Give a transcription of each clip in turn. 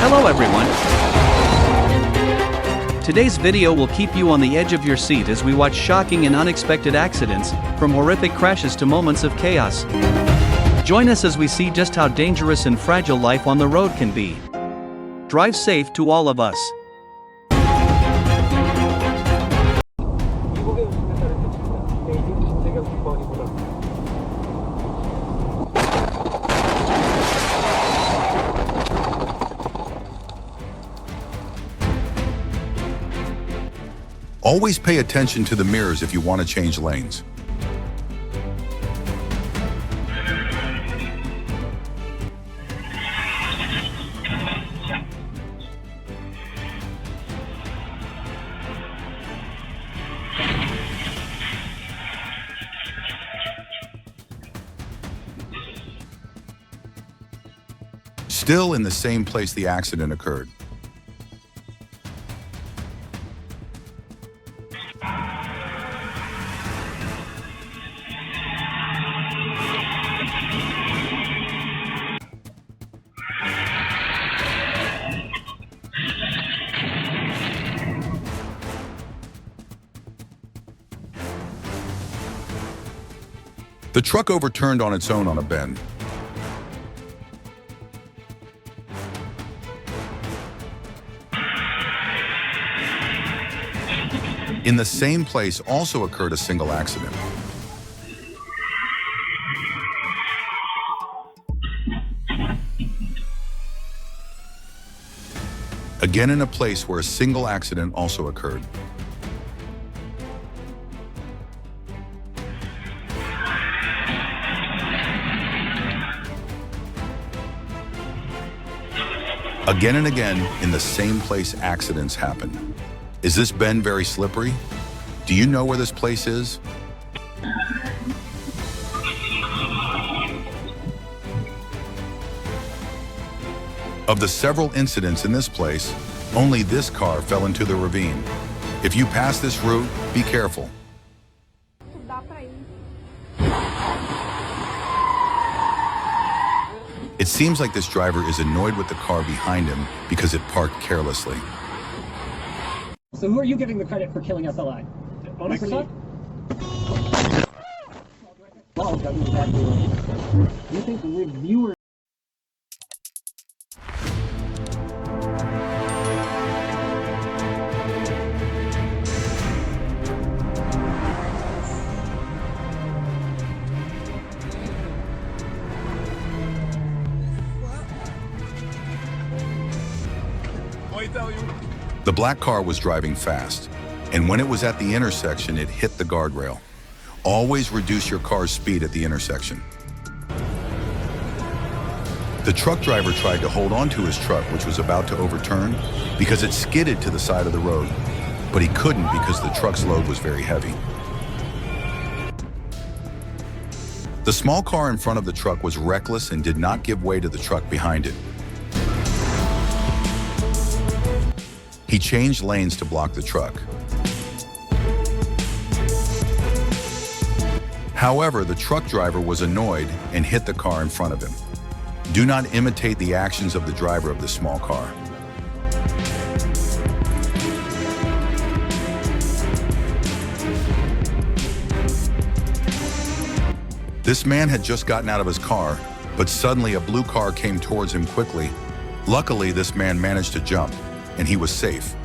Hello everyone! Today's video will keep you on the edge of your seat as we watch shocking and unexpected accidents, from horrific crashes to moments of chaos. Join us as we see just how dangerous and fragile life on the road can be. Drive safe to all of us. Always pay attention to the mirrors if you want to change lanes. Still in the same place the accident occurred. The truck overturned on its own on a bend. In the same place also occurred a single accident. Again in a place where a single accident also occurred. Again and again, in the same place accidents happen. Is this bend very slippery? Do you know where this place is? Of the several incidents in this place, only this car fell into the ravine. If you pass this route, be careful. It seems like this driver is annoyed with the car behind him because it parked carelessly. So who are you giving the credit for killing SLI? Honestly, you think the reviewer? The black car was driving fast, and when it was at the intersection, it hit the guardrail. Always reduce your car's speed at the intersection. The truck driver tried to hold on to his truck, which was about to overturn, because it skidded to the side of the road, but he couldn't because the truck's load was very heavy. The small car in front of the truck was reckless and did not give way to the truck behind it. He changed lanes to block the truck. However, the truck driver was annoyed and hit the car in front of him. Do not imitate the actions of the driver of the small car. This man had just gotten out of his car, but suddenly a blue car came towards him quickly. Luckily, this man managed to jump, and he was safe.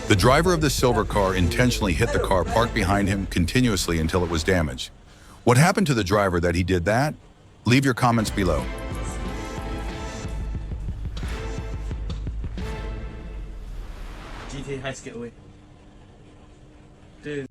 The driver of the silver car intentionally hit the car parked behind him continuously until it was damaged. What happened to the driver that he did that? Leave your comments below. GTA Heist Getaway. Dude.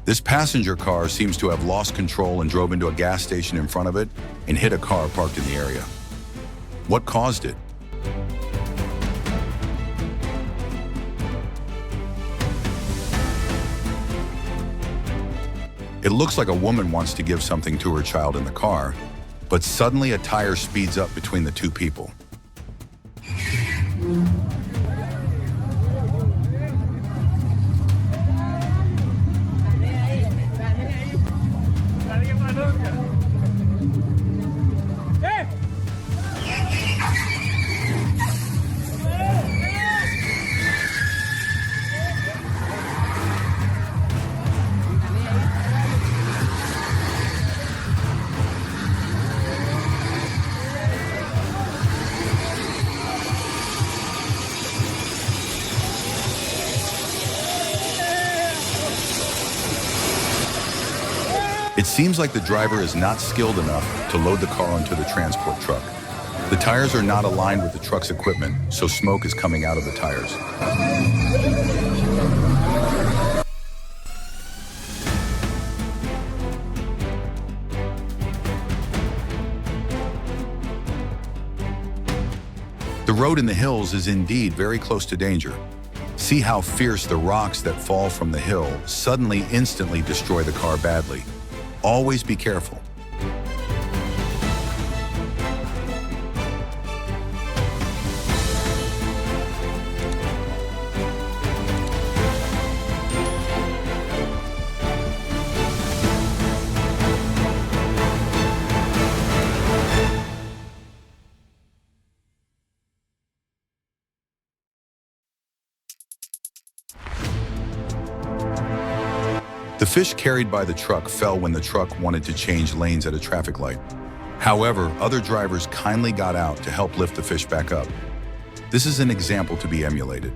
This passenger car seems to have lost control and drove into a gas station in front of it and hit a car parked in the area. What caused it? It looks like a woman wants to give something to her child in the car, but suddenly a tire speeds up between the two people. It seems like the driver is not skilled enough to load the car onto the transport truck. The tires are not aligned with the truck's equipment, so smoke is coming out of the tires. The road in the hills is indeed very close to danger. See how fierce the rocks that fall from the hill suddenly instantly destroy the car badly. Always be careful. The fish carried by the truck fell when the truck wanted to change lanes at a traffic light. However, other drivers kindly got out to help lift the fish back up. This is an example to be emulated.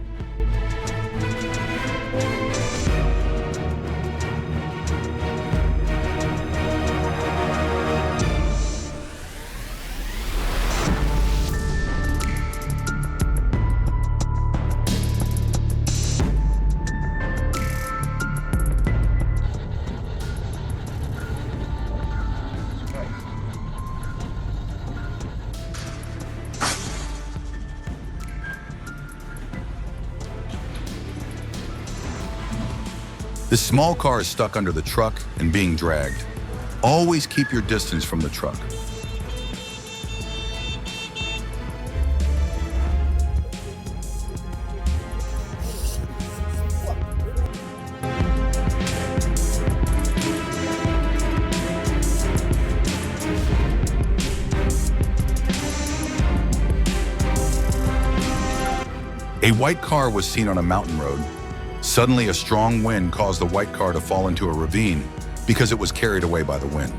This small car is stuck under the truck and being dragged. Always keep your distance from the truck. A white car was seen on a mountain road. Suddenly, a strong wind caused the white car to fall into a ravine because it was carried away by the wind.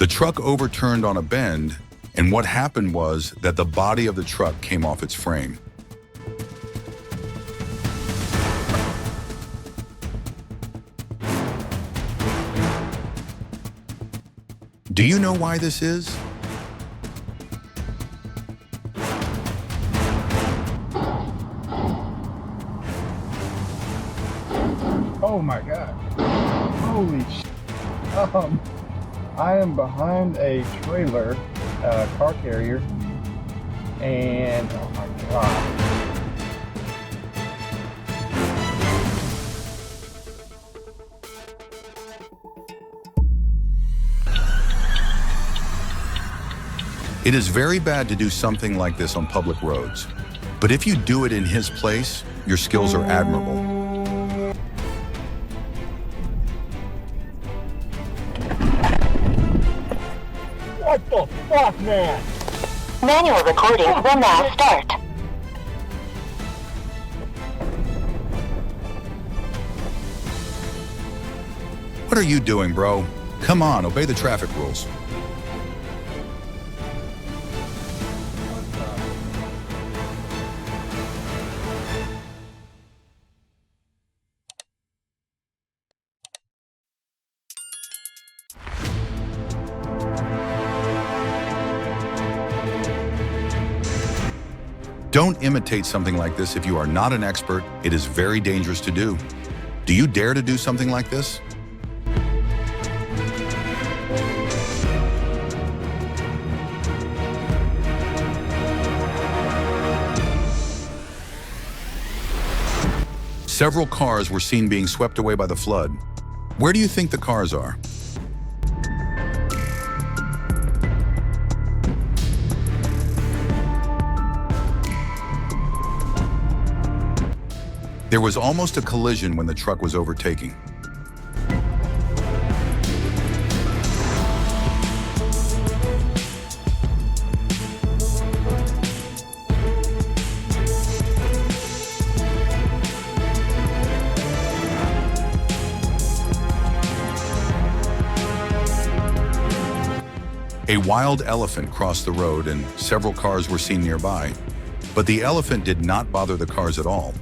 The truck overturned on a bend, and what happened was that the body of the truck came off its frame. Do you know why this is? Oh my God. Holy sh! I am behind a trailer car carrier. And oh my god. It is very bad to do something like this on public roads. But if you do it in his place, your skills are admirable. What the fuck, man? Manual recording will now start. What are you doing, bro? Come on, obey the traffic rules. Don't imitate something like this if you are not an expert. It is very dangerous to do. Do you dare to do something like this? Several cars were seen being swept away by the flood. Where do you think the cars are? There was almost a collision when the truck was overtaking. A wild elephant crossed the road and several cars were seen nearby, but the elephant did not bother the cars at all.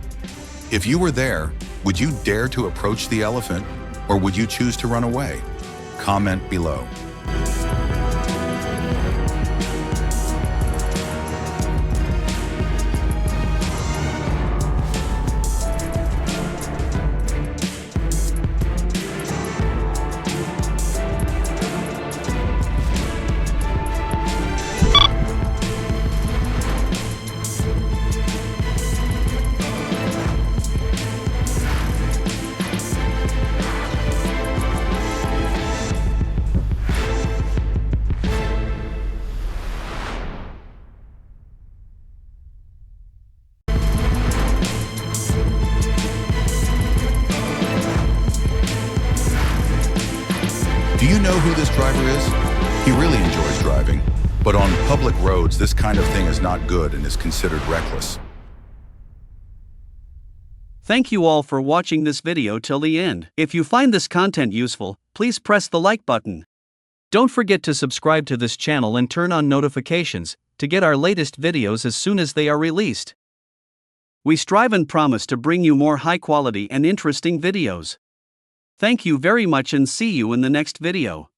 If you were there, would you dare to approach the elephant, or would you choose to run away? Comment below. Do you know who this driver is? He really enjoys driving, but on public roads, this kind of thing is not good and is considered reckless. Thank you all for watching this video till the end. If you find this content useful, please press the like button. Don't forget to subscribe to this channel and turn on notifications to get our latest videos as soon as they are released. We strive and promise to bring you more high quality and interesting videos. Thank you very much and see you in the next video.